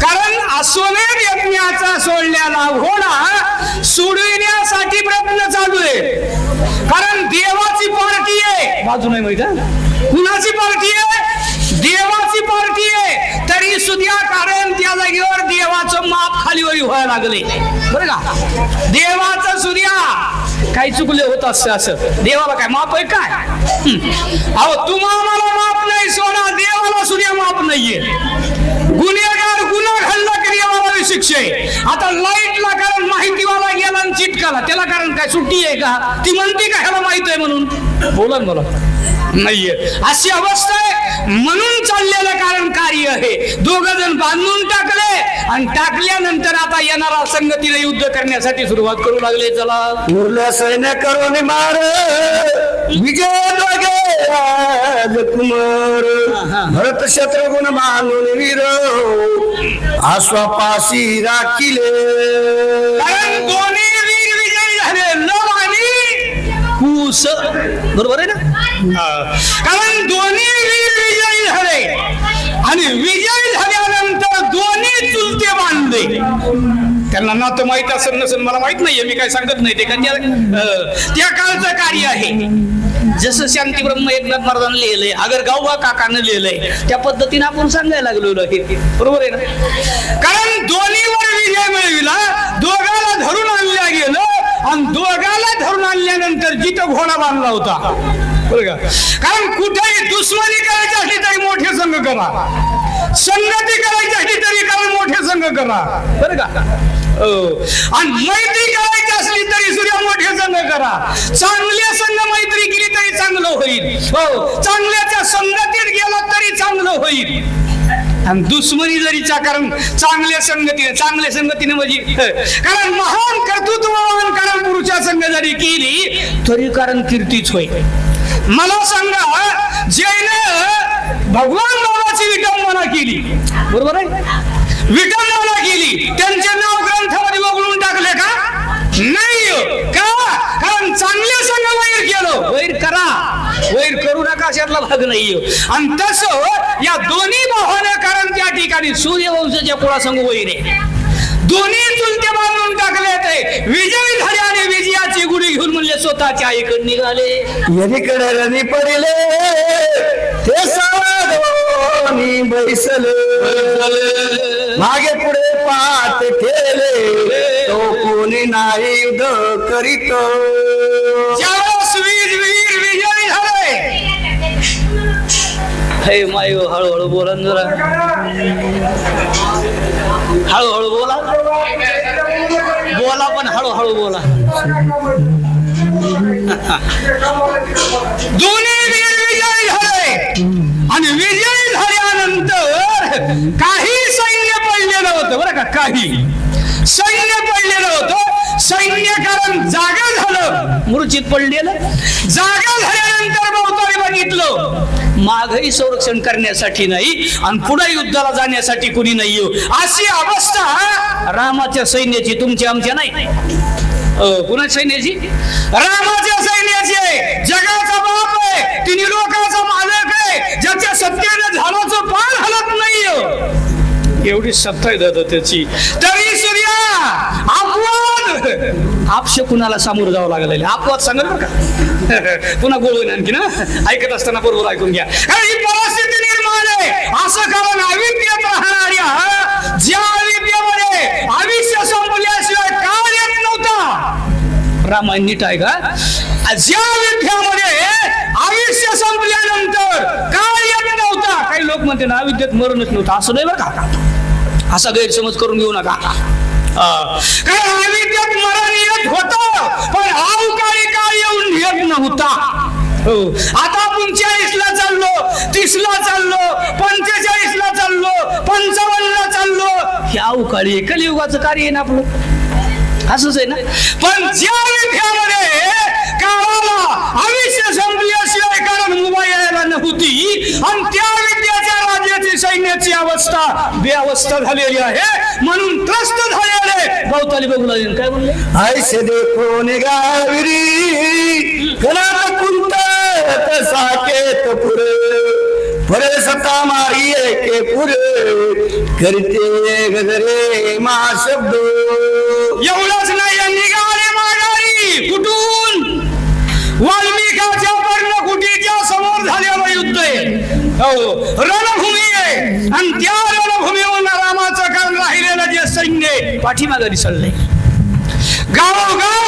कारण अश्वमेध यज्ञाचा सोडलेला घोडा सोडविण्यासाठी प्रयत्न चालू आहे. कारण देवाची पार्टी आहे. बाजू नाही माहिती कुणाची पार्टी आहे, देवाची पार्टी आहे. तरी सुद्धा कारण त्या जागेवर देवाचं माप खालीवरी व्हायला लागले बरं का. देवाचं सुद्धा काही चुकले होत असतं. असं देवाला काय माप आहे काय. अहो तुम्हाला माप नाही सोडा, देवाला सुद्धा माप नाहीये. गुन्हेगार गुन्हा घडला की देवाला शिक्षा आहे. आता लाईटला कारण माहितीवाला गेला आणि चिटकाला त्याला कारण काय सुट्टी आहे का, ती म्हणते का ह्याला माहित आहे म्हणून बोला मला नाहीये. अशी अवस्था आहे म्हणून चाललेलं कारण कार्य आहे. दोघं जण बांधून टाकले आणि टाकल्यानंतर आता येणारा संगतीने युद्ध करण्यासाठी सुरुवात करू लागले. चला उरल्या सैन्य करून मार विजय कुमार भरत शत्रुघ्न बांधून वीर आश्वापाशी राखिले. कारण दोन्ही वीर विजयी झाले. लव आणि स बरोबर आहे ना. कारण दोन्ही वीर विजयी झाले आणि विजयी झाल्यानंतर दोन्ही चुलते बांधले. त्यांना नातं माहित असेल नसेल मला माहित नाहीये, मी काय सांगत नाही ते का त्या काळचं कार्य आहे. जसं शांती ब्रह्म एकनाथ महाराजांना लिहिलंय, अगर गावबा काकानं लिहिलंय, त्या पद्धतीने आपण सांगायला लागलो आहे. बरोबर आहे ना. कारण दोन्हीवर विजय मिळविला, दोघाला धरून आणल्या गेलं आणि दोघाला धरून आणल्यानंतर जिथं घोडा बांधला होता बरं का. कारण कुठेही दुश्मनी करायची असली तरी मोठे संघ करा, संगती करायची असली तरी कारण मोठे संघ करा बरं का. आणि मैत्री करायची असली तरी सूर्य मोठे संघ करा. चांगल्या संघ मैत्री केली तरी चांगलं होईल. हो, चांगल्याच्या संगतीत गेला तरी चांगलं होईल. आणि दुश्मनी जरीच्या कारण चांगल्या संगतीने म्हणजे कारण महान कर्तृत्ववान कारण पुरुषा संघ जरी केली तरी कारण कीर्तीच होईल. मला सांगा, जैन भगवान बाबाची विटंबना केली बरोबर आहे, विटंबना केली, त्यांचे नाव ग्रंथामध्ये वगळून टाकले का? नाही. का? कारण चांगले संघ वैर केलं. वैर करा, वैर करू नका अशातला भाग नाही. आणि तसं या दोन्ही भावाने कारण त्या ठिकाणी सूर्यवंशाच्या कुळासंग वैर आहे. दोन्ही चुलते बांधून टाकले ते विजयी झाले आणि विजयाची गुढी घेऊन म्हणले स्वतःच्या आईकडे निघाले. एकीकडे रणी पडिले ते सावधानी बैसले, मागे पुढे पाठ ठेले तो कोणी नाही युद्ध करीत. ज्यावेळेस वीर विजयी झाले. हे माय हळूहळू बोला जरा, हळूहळू बोला, बोला पण हळूहळू बोला. दोन्ही वीर विजयी झाले आणि विजयी झाल्यानंतर काही सैन्य पडलेलं होतं बरं का. काही सैन्य पडलेलं होतं. सैन्य कारण जागा झालं, मूर्छित पडलेलं. जागा झाल्यानंतर बहुतांनी बघितलं मागही संरक्षण करण्यासाठी नाही आणि पुढे युद्धाला जाण्यासाठी कुणी नाही. अशी अवस्था रामाच्या सैन्याची, तुमच्या आमच्या नाही. कुणाच्या सैन्याची? रामाच्या सैन्याची आहे. जगाचा बाप आहे, तिन्ही लोकांचा मालक आहे, ज्याच्या सत्तेने झाडाचं पान हलत नाही. एवढी सत्ता आहे दादा त्याची. तरी सूर्या अपवाद आपश कुणाला सामोरं जावं लागलेलं. अपवाद सांगत बरं का. पुन्हा बोलून आणखी ना ऐकत असताना बरोबर ऐकून घ्या. कारण ही परिस्थिती निर्माण आहे. असं कारण अविद्येत राहणाऱ्या ज्या अविद्येमध्ये आयुष्य संपल्याशिवाय काळ येत नव्हता. रामायण नीट आहे का? ज्या विद्यामध्ये आयुष्य संपल्यानंतर काळ येत नव्हता. काही लोक म्हणते ना अविद्येत मरणच नव्हतं. असं नाही बरं का, असा गैरसमज करून घेऊ नका. कारण अविद्येत मरण येत होतं पण अवकाळी काळ येऊन येत नव्हता. आता आपण 40ला चाललो, 30ला चाललो, 45ला चाललो, 55ला चाललो. हे अवकाळी कलियुगाचं कार्य आहे ना आपलं, असंच आहे ना. पण ज्या विद्यामध्ये काळाला आयुष्य संपल्याशिवाय कारण मुंबई यायला नव्हती आणि त्या विद्याच्या राज्याची सैन्याची अवस्था बेअवस्था झालेली आहे म्हणून त्रस्त झालेले बहुताली बघू लागले. काय म्हणले? ऐसे देखो निगाविरी कला कुंत साकेत पुरे पुरे सता मारी के पुरे करते गजरे मा शब्द. एवढंच नाही, निघाले माघारी. कुठून? वाल्मिकाच्या पर्णकुटीच्या समोर झालेलं युद्ध आहे. रणभूमी आहे आणि त्या रणभूमीवर रामाचं कारण राहिलेलं जे सैन्य पाठीमागे चाललंय. गावोगाव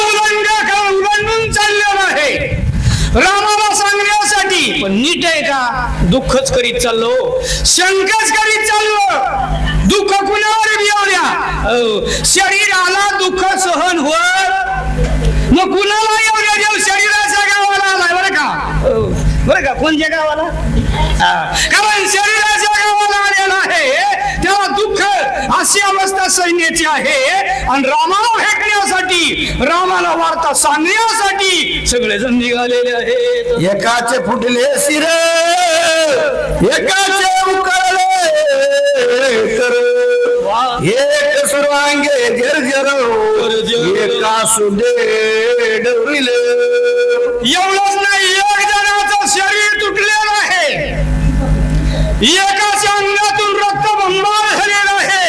उलंडून चाललेलं आहे रामाला सांगण्यासाठी. पण नीट आहे का? दुःखच करीत चाललो, शंकाच करीत चाललो. दुःख कुणावर येऊया? शरीराला दुःख सहन होत मग कुणाला येऊया? देव शरीराच्या गावाला आलाय बरं का. बरं का, कोणत्या गावाला? कारण शरीराच्या गावाला आलेला आहे तेव्हा दुःख अशी अवस्था सैन्याची आहे. आणि रामाला भेटण्यासाठी, रामाला वार्ता सांगण्यासाठी सगळेजण निघालेले आहेत. एकाचे फुटले शिर, एकाचे उकळले तर, एक सर्वांगे जर्जर, एका सुदे डवरिले. एवढंच नाही, एक जणाचं शरीर तुटलेलं आहे, एकाच्या अंगातून रक्तबंबाळ झालेला आहे,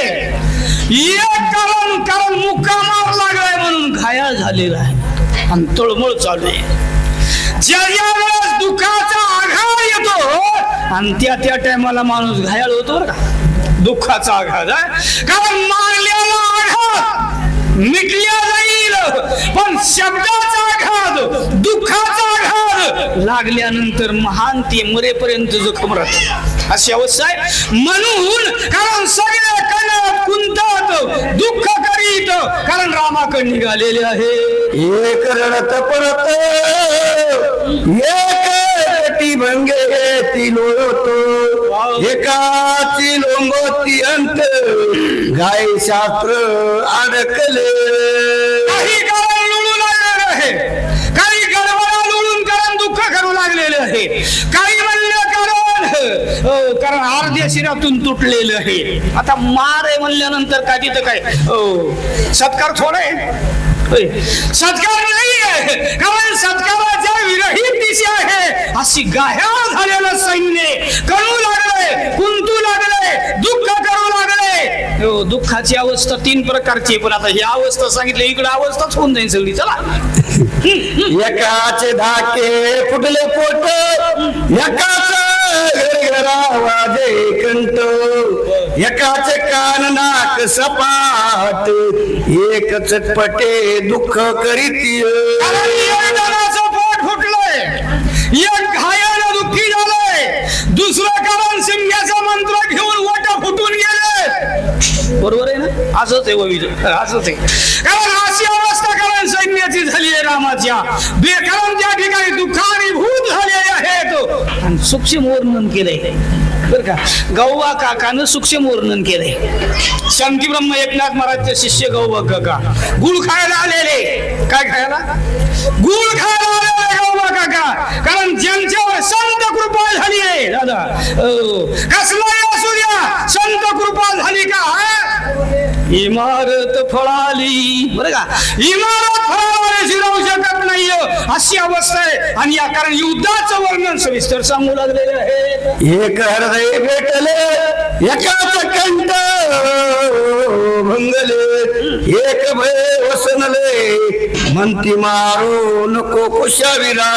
एक कारण मुक्का मार लागलाय म्हणून घायाळ झालेला आहे आणि तळमळ चालू आहे. ज्या वेळेस दुःखाचा आघात येतो आणि त्या टायमाला माणूस घायाळ होतो बरं का. दुःखाचा आघात आहे, कारण मारलेला आघात मिटल्या जाईल, पण शब्दाचा आघात, दुःखाचा आघात लागल्यानंतर महान ते मरेपर्यंत जखम राहते, अशी अवस्था आहे. म्हणून कारण सगळे कणत कुंतात दुःख करीत, कारण रामाकडे निघालेले आहे. एक रडत परत एक भंगे ती लोळतो, एकाची लोंगोती अंत गाय शास्त्र अडकले. काही कारण लुळू लागलेलं आहे, काही गडबडा लुळून कारण दुःख करू लागलेलं आहे, काही म्हणलं कारण अर्ध्या शिरातून तुटलेलं आहे. आता मार आहे म्हणल्यानंतर काय तिथं काय सत्कार थोडा आहे, सत्कार नाही आहे, कारण सत्काराच्या विरहित दिशा आहे. अशी गाह्या झालेलं सैन्य करू लागले, कुंतू लागले, दुःख करू लागले. दुःखाची अवस्था 3 प्रकारची, पण आता ही अवस्था सांगितली, इकडे अवस्थाच होऊन जाईल सगळी. चला, एकाचे धाके फुटले पोट, एकाचे वाजे कंठ, एकाचे कान नाक सपाट, एक चटपटे दुःख करीती. पोट फुटलंय, एक घायाला दुःखी झालंय, दुसरं कारण सिंहाचा मंत्र घेऊन वट फुटून गेले. बरोबर आहे ना, असंच आहे वैविध्य, असंच आहे. कारण अशी अवस्था कारण सैन्याची झाली आहे रामाच्या, बेकारण त्या ठिकाणी दुःखानुभूत झालेले आहेत. आणि सूक्ष्म वर्णन केलंय बर का, गौबा काकानं सूक्ष्म वर्णन केलंय. शांती ब्रह्म एकनाथ महाराजचे शिष्य गौबा काका गुळ खायला आलेले. काय खायला? गुळ खायला आलेले गौबा काका, कारण ज्यांच्यावर संत कृपा झाली आहे दादा, कसलाही असू द्या, संत कृपा झाली का इमारत फळाली, बरं का, इमारत फळाली राहू शकत नाही, अशी अवस्था आहे. आणि या कारण युद्धाचं वर्णन सविस्तर सांगू लागलेले आहे. एक हृदय भेटले, एकाच कंठ भंगले, एक भय वसनले, म्हणती मारू नको कुशावीरा.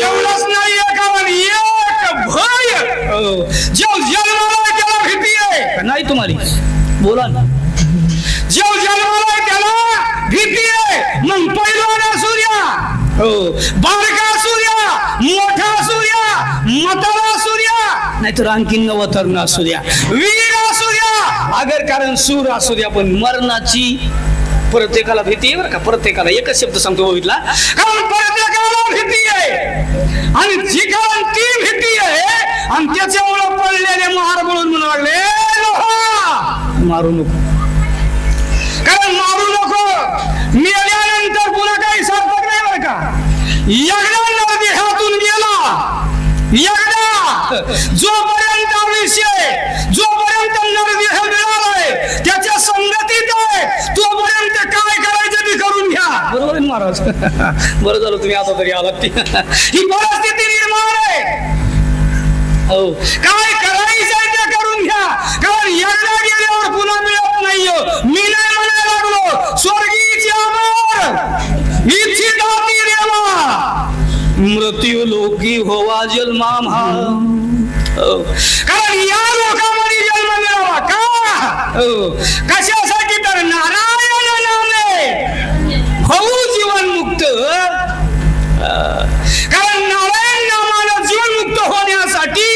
एवढंच नाही, कारण एक भय, जो जन्माला त्याला भीती आहे नाही, तुम्हाला बोला ना, जो जन्माला त्याला भीती आहे. मग पैलवान असू द्या, बारका असू द्या, मोठा असू द्या, म्हातारा असू द्या, नाहीतर आणखीन नवतरण असू द्या, वीर असू द्या, अगर कारण सूर असू द्या, पण मरणाची प्रत्येकाला भीती आहे बरं का. प्रत्येकाला एकच शब्द सांगतो बघितला, कारण प्रत्येकाला भीती आहे. आणि जी कारण ती भीती आहे, आणि त्याच्यामुळे पडलेले महार बोलून म्हणू लागले मारू नको, कारण मारू नको, मेल्यानंतर पुन्हा काही सार्थक नाही बरं का. एकदा नरदेहातून गेला, एकदा जोपर्यंत विषय, जोपर्यंत नरदेह मिळालाय त्याच्या संगतीत आहे, तोपर्यंत काय करायचं ते करून घ्या. बरोबर आहे महाराज, बरं झालं तुम्ही आता तरी आलात. ही परिस्थिती निर्माण आहे, हो, काय करायचंय ते करून घ्या, कारण एकदा गेल्यावर पुन्हा मिळत नाही. मी नाही म्हणायला लागलो, स्वर्गीची अमर इच्छिताती देवा, मृत्यू लोकी होवा जन्मा, कारण या लोकांमध्ये जन्म मिळावा का, कशासाठी, तर नारायण नामे होऊ जीवन मुक्त. कारण नारायण नामानं जीवन मुक्त होण्यासाठी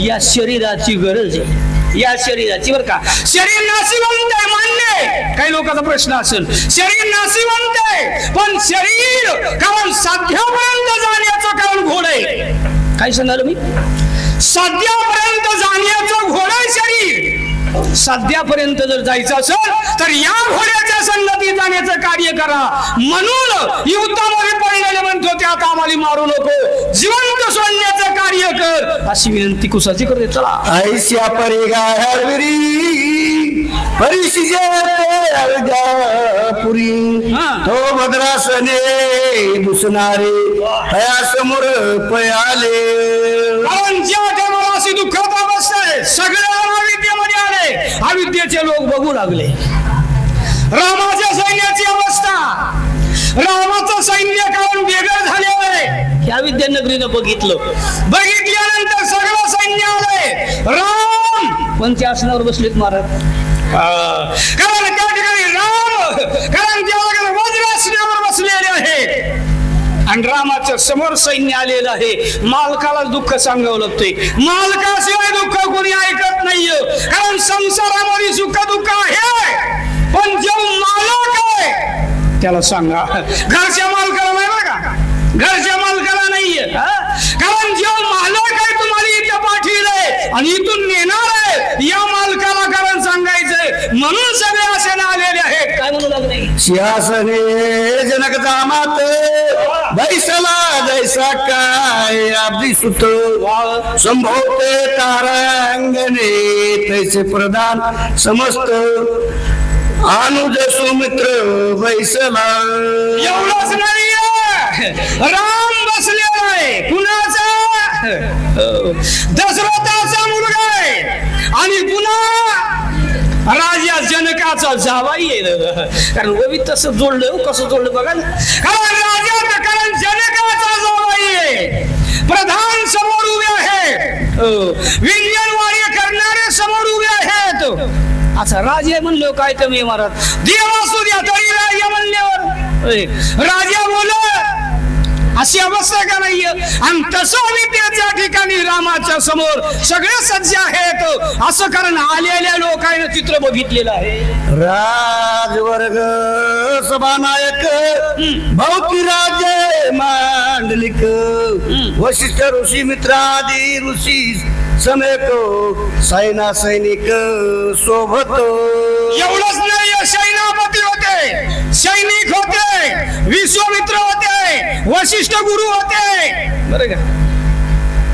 या शरीराची गरज आहे, या शरीराची बरं का. शरीर नाशिवंत आहे मान्य, काही लोकांचा प्रश्न असेल, शरीर नाशिवंत आहे, पण शरीर कारण साध्यापर्यंत जाण्याचं कारण घोड आहे. काय सांगाल मी, साध्यापर्यंत जाण्याचं घोड आहे शरीर. साध्यापर्यंत जर जायचं असेल तर या घोड्याच्या संगतीत जाण्याचं कार्य करा. म्हणून युद्धामध्ये पडलेले म्हणतो ते आता आम्हाला मारू नको, जिवंत सोडण्याचं कार्य कर अशी विनंती कुसाची करते. चला ऐश्या परी गायरी परिशिजे पुरी हा. तो भद्रासने दुसणारे समोर पयाले. कारण ज्या टायमाला अशी दुःखात अवस्था आहे सगळे अविद्येमध्ये आले. अविद्येचे लोक बघू लागले रामाच्या सैन्याची अवस्था. रामाचं सैन्य कारण वेगळं झालेलं आहे. ह्या विद्या नगरीनं बघितल्यानंतर सगळं सैन्य आलंय. राम पण त्या आसनावर बसलेत महाराज. कारण त्या ठिकाणी राम कारण त्या वज्रासनावर बसलेले आहे आणि रामाच्या समोर सैन्य आलेलं आहे. मालकाला दुःख सांगावं लागतंय. मालकाशिवाय दुःख कोणी ऐकत नाहीये. कारण संसारामध्ये सुख दुःख आहे पण जो मालक आहे त्याला सांगा. घरच्या मालकाला नाही बरं का, घरच्या मालकाला नाहीये. कारण जो मालक आहे तुम्हाला इथं पाठविलंय आणि इथून नेणार आहे या मालकाला कारण सांगायचंय. म्हणून सगळे असे आलेले आहेत. काय म्हणू लागले सिंहासने जनक दामात बैसला जैसा काय आपली सुत संभवते तारांगणे तैसे प्रधान समस्त अनुज सुमित्र बैसला. एवढंच नाहीये राम बसलेला आहे. कुणाचा दशरथाचा मुलगा आहे आणि पुन्हा राजा जनकाचा जावाई आहे. कारण ववी तसं जोडलं कसं जोडलं बघा ना. कारण राजा कारण जनकाचा जावाई आहे. प्रधान समोर उभे आहेत. विंजनवारी करणारे समोर उभे आहेत. असा राजा म्हणलो काय कमी महाराज. देवासू द्या तरी राजा म्हणल्यावर राजा बोल अशी अवस्था का नाहीये. आणि तसं विद्येच्या ठिकाणी रामाच्या समोर सगळे सज्ज आहेत. असं कारण आलेल्या लोकांनी चित्र बघितलेलं आहे. राजवर्ग सभानायक भौती राजे मांडलिक वशिष्ठ ऋषी मित्रादी ऋषी समेत सैना सैनिक सोबत. एवढंच नाही सैनापती होते, सैनिक होते, विश्वामित्र होते, वशिष्ठ गुरु होते. बरं का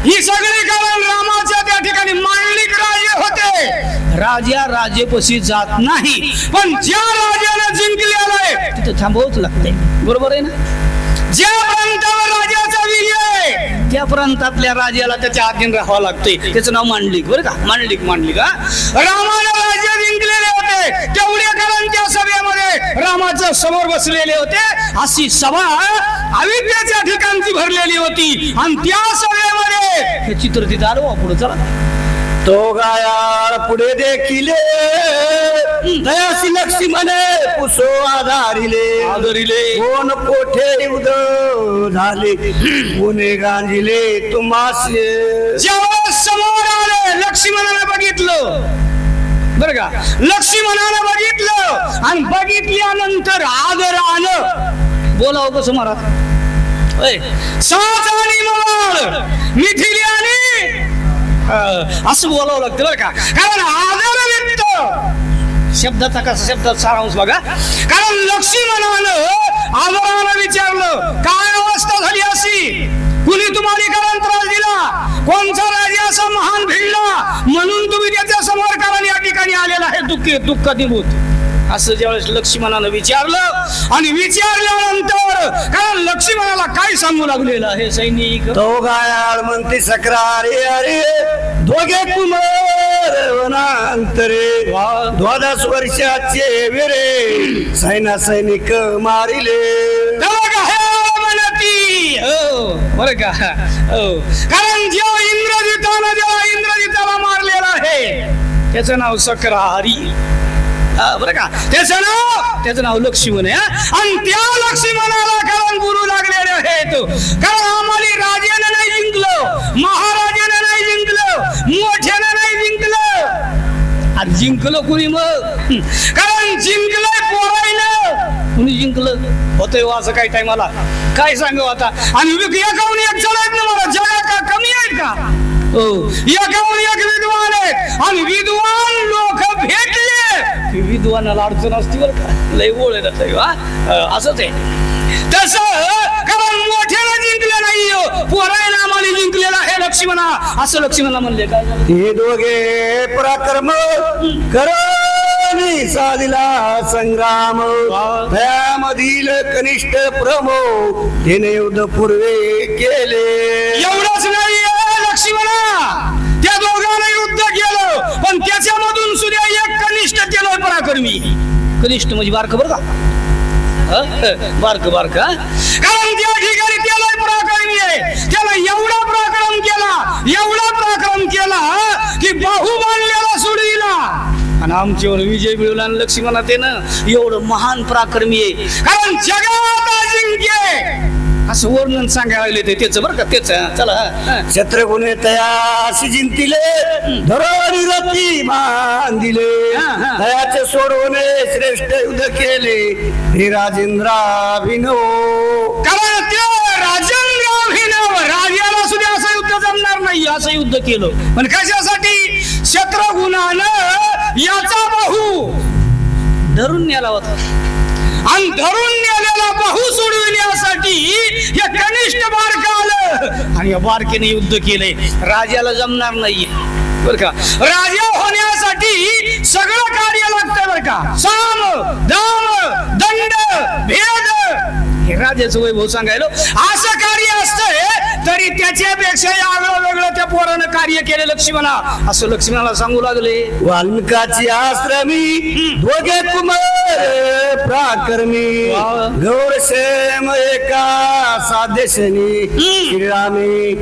ही सगळी कारण रामाच्या त्या ठिकाणी मांडलिक राजे होते. राजा राजेपशी जात नाही पण ज्या राजाने जिंकलेलं आहे तिथं थांबवच लागते. बरोबर आहे ना. ज्या प्रांतावर राजाचा विजय त्या प्रांतातल्या राजाला त्याच्या अधीन राहावं लागतंय. त्याचं नाव मांडलिक. बरं का मांडलिक रामाने राज्य जिंकलेले होते तेवढ्या कारण त्या सभेमध्ये रामाच्या समोर बसलेले होते. अशी सभा अविद्येच्या ठिकाणची भरलेली होती आणि त्या सभेमध्ये हे चित्र तिथं आलं पुढे. चला तो गायाळ पुढे देखील दयासी लक्ष्मी म्हणे पुसो आधारिले कोण कोठे उद झाले कोणे गांजिले तुम्हासले. जेव्हा समोर आले लक्ष्मणाने बघितलं. बरं का लक्ष्मणाने बघितलं आणि बघितल्यानंतर आदरानं बोलावं कसं महाराज. साच आणि मवाळ मिथिली आणि असं बोलावं लागतं बरं का. कारण आदर व्यक्त शब्दाचा कसा शब्दात सारांश बघा. कारण लक्ष्मणानं आदरानं विचारलं काय अवस्था झाली अशी. कुणी तुम्हाला कारण त्रास दिला. कोणचा राजा असा महान भिडला म्हणून तुम्ही त्याच्या समोर कारण या ठिकाणी आलेला आहे दुःख निभूत. असं ज्यावेळेस लक्ष्मणानं विचारलं आणि विचारल्यानंतर कारण लक्ष्मणाला काय सांगू लागलेलं आहे सैनिक. तो गायाळ म्हणते सक्रारे अरे दोघे कुमार वनांतरे 12 वर्षाचे वेरे सैना सैनिक मारिले. बरं का कारण जेव्हा इंद्रजिताला मारलेला आहे त्याचं नाव सक्रारी. बरं का त्याचं नाव लक्ष्मण आहे. आणि त्या लक्ष्मणाला कारण गुरु लागलेले आहेत. कारण आम्हाला राजाने नाही जिंकलं, महाराजाने नाही जिंकलं, मोठ्याने नाही जिंकलं. आणि जिंकलं कुणी मग. कारण जिंकलंय पोरायनं. कुणी जिंकलं होतंय असं काही टायमाला काय सांगू आता. आणि एकाहून एक जण आहेत ना मला जगात का कमी आहेत का. हो एकाहून एक विद्वान आहेत आणि विद्वान लोक भेटले की विद्वानाला अडचण असते बरं का. लय ओळ असंच आहे. तसं कारण मोठ्याला जिंकलं नाही पोरायला आम्हाला जिंकलेला हे लक्ष्मणा, असं लक्ष्मणला म्हणले. काय झालं? हे दोघे पराक्रम करून साधिला संग्राम, त्यामधील कनिष्ठ प्रमो तिने युद्ध पूर्वे केले. एवढंच नाही लक्ष्मणा, त्या दोघांना युद्ध केलं, पण त्याच्यामधून सुद्धा एक कनिष्ठ केलं पराक्रमी. कनिष्ठ म्हणजे बारक बरं का, बारक बारक. कारण त्या ठिकाणी त्याला पराक्रमी आहे, त्याला एवढा पराक्रम केला की बाहू बांधलेला सोडविला आणि आमच्यावर विजय मिळवला. आणि लक्ष्मणा त्यानं एवढं महान पराक्रमी आहे, कारण जगात अजिंक्य असं वर्णन सांगायला लागले त्याचं बरं का. त्याचं चला, शत्रुघ्ने तयासी जिंतिले, धरोणी रती बांधिले, तयाचे सोडवणे श्रेष्ठ युद्ध केले, हे राजेंद्राभिनव. कारण ते राजेंद्राभिनव, राजाला सुद्धा असं युद्ध जमणार नाही असं युद्ध केलं. पण कशासाठी? शत्रुघ्नानं याचा बाहू धरून नेला होता आणि धरून नेलेला बाहू सोडविण्यासाठी हे कनिष्ठ बारक आलं आणि या बारकेने युद्ध केले. राजाला जमणार नाहीये बरं का. राजा होण्यासाठी सगळं कार्य लागतंय बरं का. साम दाम दंड भेद हे राजाचं वैभव सांगायला असं कार्य असतंय, तरी त्याच्यापेक्षा आगळं वेगळं त्या पोरानं कार्य केले लक्ष्मणा, असं लक्ष्मणाला सांगू लागले. वाल्मिकाची आश्रमी दोघे कुमार पराक्रमी, गौरक्षेम एका साध्यशनी, श्रीरामी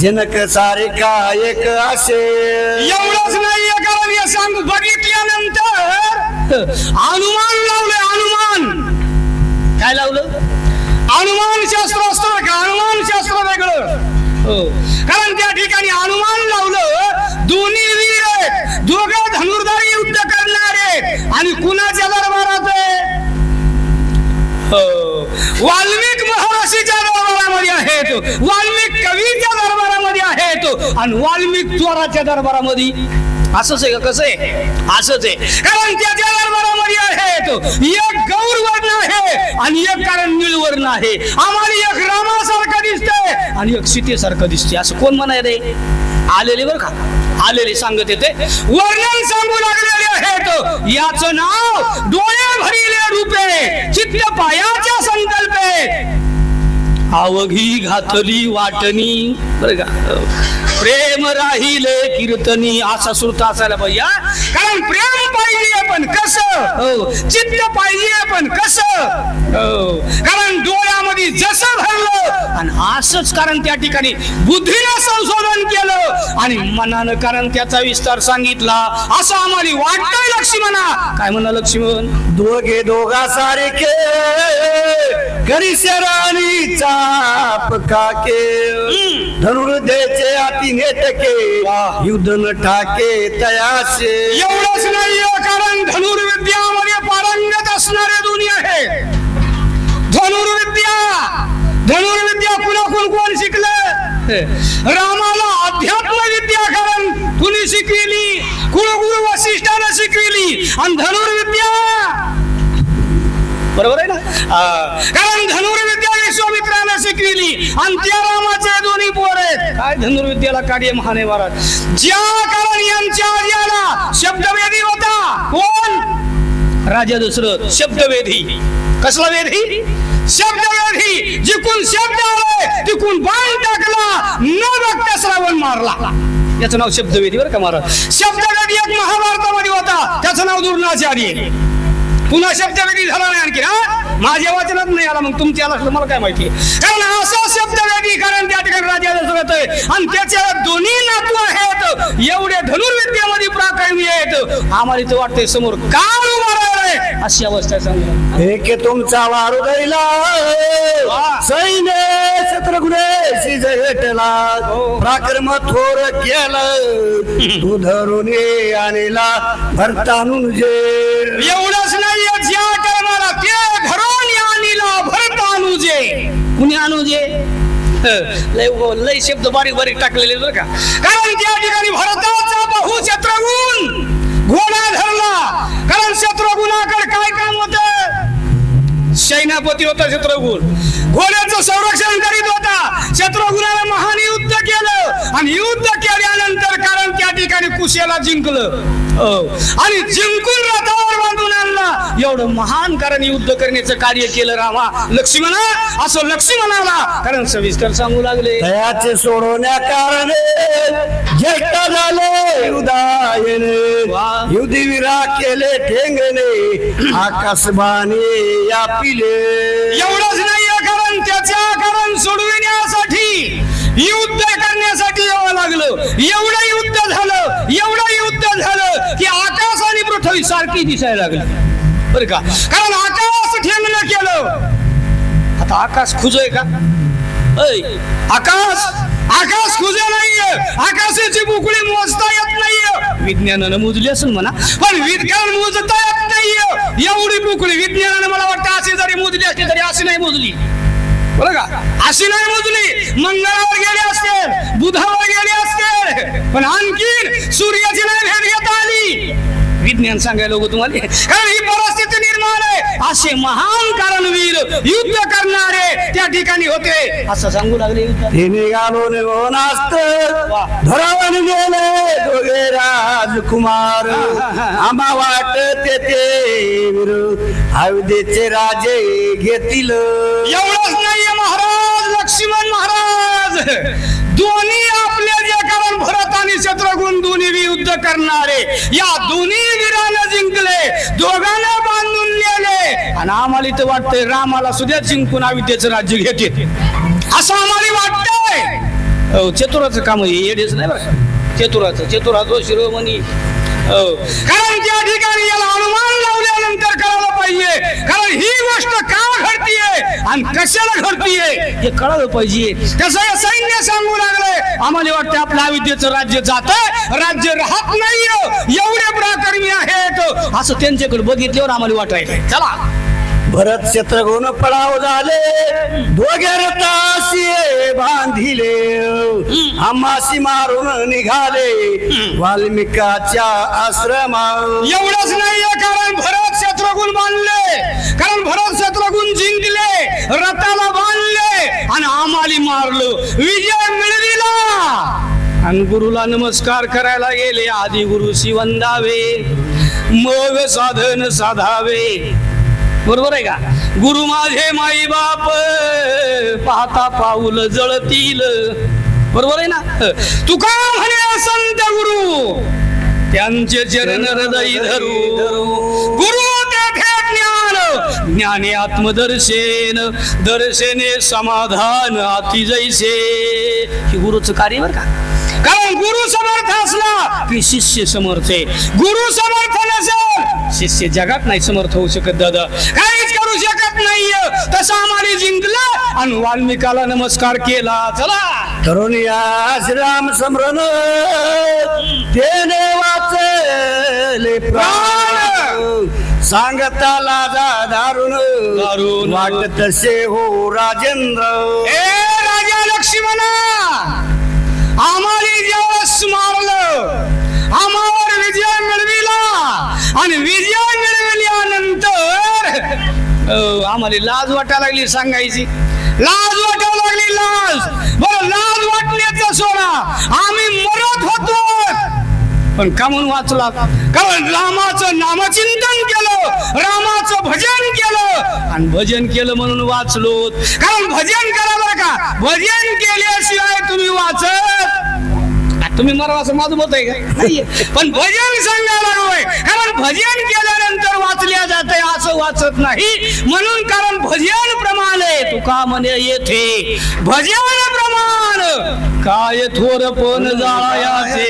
जनक सारिका एक असे. एवढंच नाही, कारण हे सांगू बघितल्यानंतर हनुमान लावले. हनुमान काय लावलं? हनुमान शास्त्र असतं का? हनुमान शास्त्र वेगळं. हो, कारण त्या ठिकाणी हनुमान लावलं. दोन्ही वीर आहेत, दोघं धनुर्धारी युद्ध करणारे आणि कुणाच्या दरबारात आहे? वाल्मिक महर्षीच्या दरबारामध्ये आहेत, वाल्मिक कवीच्या दरबारामध्ये आहेत आणि वाल्मिक चोराच्या दरबारामध्ये. असंच आहे का? कसं आहे? असंच आहे, कारण त्याच्या दरबारामध्ये आहेत एक गौर वर्ण आहे आणि एक कारण निळ वर्ण आहे. आम्हाला एक रामासारखं दिसतंय आणि एक सीतेसारखं दिसते. असं कोण म्हणायले? आलेले बरं का, आलेले सांगत येते, वर्णन सांगू लागलेले आहेत. याचं नाव डोळे भरिले रूपे, चित्त पायाच्या संकल्पे, अवघी घातली वाटणी बरं का, प्रेम राहिले कीर्तनी. असा श्रुत असायला पाहिजे. कारण प्रेम पाहिजे पण कसं, चित्त पाहिजे पण कसं, कारण डोळ्यामध्ये जसं भरलं आणि असंच. कारण त्या ठिकाणी बुद्धीनं संशोधन केलं आणि मनानं कारण त्याचा विस्तार सांगितला, असं आम्हाला वाटतंय लक्ष्मणा. काय म्हणा लक्ष्मण? दोघे दोघा सारखे करी शराणी चाप काके, धनुर्धेचे अति नेटके, युद्ध न ठाके तयासे. एवढंच नाही, कारण धनुर्विद्यामध्ये पारंगत असणारे दोन्ही आहे. धनुर्विद्या कुणाकून कोण शिकलं? रामाला अध्यात्म विद्या कारण कुणी शिकविली? कुलगुरु वसिष्ठानं शिकविली. आणि धनुर्विद्या बरोबर आहे ना, कारण धनुर्विद्या विश्वामित्रानं शिकविली आणि त्या रामाचे दोन्ही पोर आहेत. काय धनुर्विद्याला कार्य महान आहे महाराज. ज्या कारण यांच्या आज्याला शब्दवेधी होता कोण? राजा दशरथ. शब्दवेधी. कसला वेधी? शब्दवेधी. जिकून शब्द आले तिकून बाण टाकला, न बघता श्रावण मारला. याचं नाव शब्दवेधी बरं का महाराज. शब्दवेधी एक महाभारतामध्ये होता, त्याचं नाव द्रोणाचार्य. पुन्हा शब्दवेधी झाला नाही आणखी. माझ्या वाचनात नाही आला, मग तुमच्या आला मला काय माहिती. कारण असा शब्दवेधी कारण त्या ठिकाणी राजा दशरथ आहे आणि त्याच्या दोन्ही नातू आहेत. एवढे धनुर्विद्यामध्ये पराक्रमी आहेत. आम्हाला इथं वाटतंय समोर काळ उभा राहिलाय अशी अवस्था सांगू. एक तुमचा वारू दैला सैन्य शत्रुघ्नेशी जगटला, पराक्रम थोर केलं तू धरून आणला भरतानुज. एवढंच नाही, ज्या कर्माला ते धरून आणला भरतानुजे. कुणी अनुजे? लय शब्द बारीक बारीक टाकलेले बरं का. कारण त्या ठिकाणी भरताचा बहु शत्रुघ्न घोडा धरला. कारण शत्रुघ्नाकडे काय काम होतं? सैनापती होता शत्रुघ्न, घोड्याचं संरक्षण करीत होता. शत्रुघ्नाने महान युद्ध केलं आणि युद्ध केल्यानंतर कारण त्या ठिकाणी कुशेला जिंकलं आणि जिंकून रथावर बांधून आणला. एवढं महान कारण युद्ध करण्याचं कार्य केलं रामा लक्ष्मणा, असं लक्ष्मणाला कारण सविस्तर सांगू लागले. दयाचे सोडवण्या कारणे ज्येष्ठ झाले उदायने, युधिवीरा केले ठेंगणे, आकाशबाणी या पिले. एवढंच नाहीये कारण त्याच्या कारण सोडविण्यासाठी युद्ध करण्यासाठी यावं लागलं. एवढं युद्ध झालं की आकाश आणि पृथ्वी सारखी दिसायला लागली बरं का. कारण आकाश ठेंगणं केलं. आता आकाश खुजोय का? आकाश खुजे नाहीये. आकाशाची बुकळी मोजता येत नाहीये. विज्ञानानं मोजली असेल म्हणा, पण विज्ञान मोजता येत नाहीये एवढी बुकळी. विज्ञानानं मला वाटतं अशी जरी मोजली असली तरी अशी नाही मोजली बरं का, अशी नाही मोजली. मंगळावर गेले असते, बुधावर गेले असते, पण आणखी सूर्याची नाही भेट घेता आली. विज्ञान सांगायला लोक तुम्हाला, कारण ही परिस्थिती निर्माण आहे. असे महान कारणवीर युद्ध करणारे त्या ठिकाणी होते असं सांगू लागले. हे निघालो निघोनास्त धरावून गेले दोघे राजकुमार, आम्हा वाटते ते विरोध अयोध्येचे राजे घेतील. एवढंच नाहीये महाराज लक्ष्मण महाराज, दोन्ही आपले जे कारण भरत आणि शत्रुघ्न दोन्ही युद्ध करणारे या दोन्ही वीरानं जिंकले, दोघांना बांधून नेले. आणि आम्हाला इथं वाटतंय रामाला सुद्धा जिंकून अयोध्येचं राज्य घेते असं आम्हाला वाटतंय. चतुराचं काम येडेच नाही बरं, चतुराचं शिरोमणी. कारण त्या ठिकाणी याला अनुमान लावल्यानंतर कळालं पाहिजे, कारण ही गोष्ट का घडतीये आणि कशाला घडतीये हे कळालं पाहिजे. तसं हे सैन्य सांगू लागले. आम्हाला वाटतं आपल्या अयोध्येचं राज्य जातंय, राज्य राहत नाही, एवढे पराक्रमी आहेत असं त्यांच्याकडे बघितल्यावर आम्हाला वाटायचं. चला भरत शत्रुघ्न पडाव झाले, दोघे रथाशी बांधिले, आम्हाशी मारून निघाले वाल्मिकाच्या आश्रमा. एवढंच नाहीये कारण भरत शत्रुघ्न बांधले, कारण भरत शत्रुघ्न जिंकले, रथाला बांधले आणि आम्हाला मारलं, विजय मिळविला. आणि गुरुला नमस्कार करायला गेले. आधी गुरुशी वंदावे, मग साधन साधावे. बरोबर आहे का? गुरु माझे माई बाप पाहता पाऊल जळतील. बरोबर आहे ना? तुका म्हणे संत गुरु त्यांचे चरण हृदय धरू, गुरु तेथे ज्ञान, ज्ञाने आत्मदर्शन, दर्शने समाधान अति जैसे. हे गुरुचं कार्य बरं का. कारण गुरु समर्थ असला की शिष्य समर्थ आहे. गुरु समर्थ नसेल शिष्य जगात नाही समर्थ होऊ शकत. दादा काहीच करू शकत नाहीये. तसं आम्हाला जिंकलं आणि वाल्मिकाला नमस्कार केला. चला तरुणिया श्रीराम समरण तेने वाचले प्राण, सांगता लाजा दारुण वाटत तसे हो राजेंद्र. ए राजा लक्ष्मणा, आम्हाला जेव्हा मारलं, आम्हावर विजय मिळविला आणि विजय मिळविल्यानंतर आम्हाला लाज वाटायला लागली. सांगायची लाज वाटायला लागली. बरं लाज वाटण्याचं सोडा, आम्ही मरत होतो पण का म्हणून वाचला? कारण रामाचं नामचिंतन केलं, रामाचं भजन केलं आणि भजन केलं म्हणून वाचलो. कारण भजन करा बरं का, भजन केल्याशिवाय तुम्ही वाचत तुम्ही मरवाचं माझं मत आहे का? पण भजन सांगायला हवंय, कारण भजन केल्यानंतर वाचल्या जाते असं वाचत नाही. म्हणून कारण भजन प्रमाणे तुका म्हणे येथे भजन प्रमाण काय थोरपण जाळायाचे.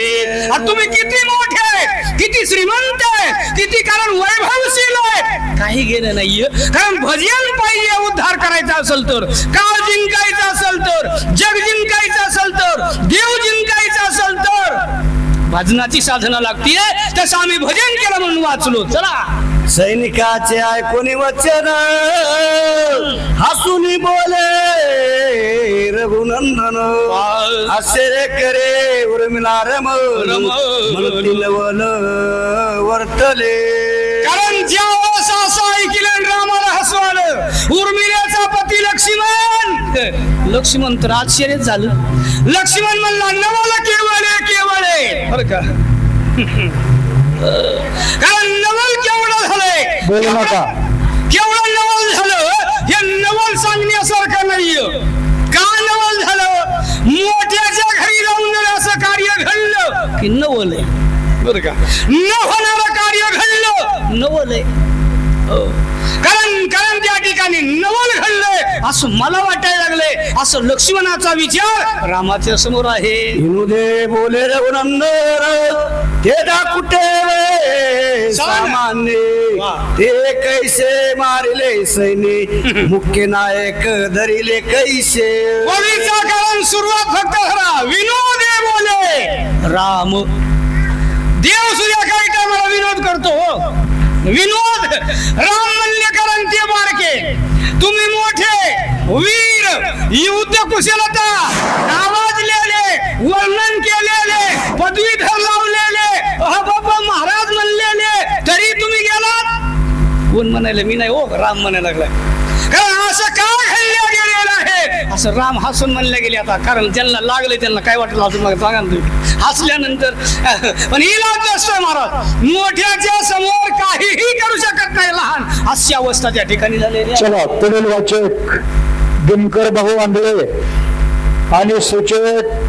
तुम्ही किती मोठे, किती श्रीमंत आहे, किती कारण वैभवशील आहे, काही घेणं नाहीये. कारण भजन पाहिजे. उद्धार करायचा असेल तर, काळ जिंकायचा असेल तर, जग जिंकायचं असेल तर, देव जिंकायचा असेल तर भजनाची साधना लागतीये. तसं आम्ही भजन केलं म्हणून वाचलो. चला सैनिकाचे ऐकून वचन हसून बोले रघुनंदन, असे रे करे उर्मिला रम वल वर्तले. कारण ज्या वेळेस असं ऐकलं रामाला हसू आलं, उर्मिलेचा पती लक्ष्मण. लक्ष्मण तर आश्चर्यच झालं. लक्ष्मण म्हणला नवल केवळे बरं का. कारण नवल केवढं झालंय, बोलू नका. केवढं नवल झालं हे नवल सांगण्यासारखं नाहीये. का नवल झालं? मोठ्याच्या घरी जाऊन जर असं कार्य घडलं की नवल आहे बरं का. न होणारं कार्य घडलं नवल आहे. कारण कारण त्या ठिकाणी नवल घडलंय असं मला वाटायला लागलंय. असं लक्ष्मणाचा विचार रामाच्या समोर आहे. विनुदे बोले रघुनंदन तेरा कुटे सामान्य ते कैसे मारिले सैनी मुख्य नायक धरिले कैसे. कवीचा कारण सुरुवात फक्त करा. विनोदे बोले राम. देव सुद्धा काही टायमाला विनोद करतो. विनोद राम म्हणले कारण ते बारके, तुम्ही मोठे वीर, युद्ध कुशलता नावाजलेले, वर्णन केलेले, पदवीधर लावलेले, बाबा महाराज म्हणलेले, तरी तुम्ही गेलात. कोण म्हणाले? मी नाही हो, राम म्हणायला लागलाय. कारण असं का घडलं गेलेलं आहे असं राम हसून म्हणले गेले. आता कारण ज्यांना लागले त्यांना काय वाटलं अजून मग सांगा ना तुम्ही. हसल्यानंतर पण इलाज नसतोय महाराज. मोठ्याच्या समोर काहीही करू शकत नाही लहान, अशी अवस्था त्या ठिकाणी झालेली आहे. चला पुढील वाचक दिनकर भाऊ आंधळे आणि सूचक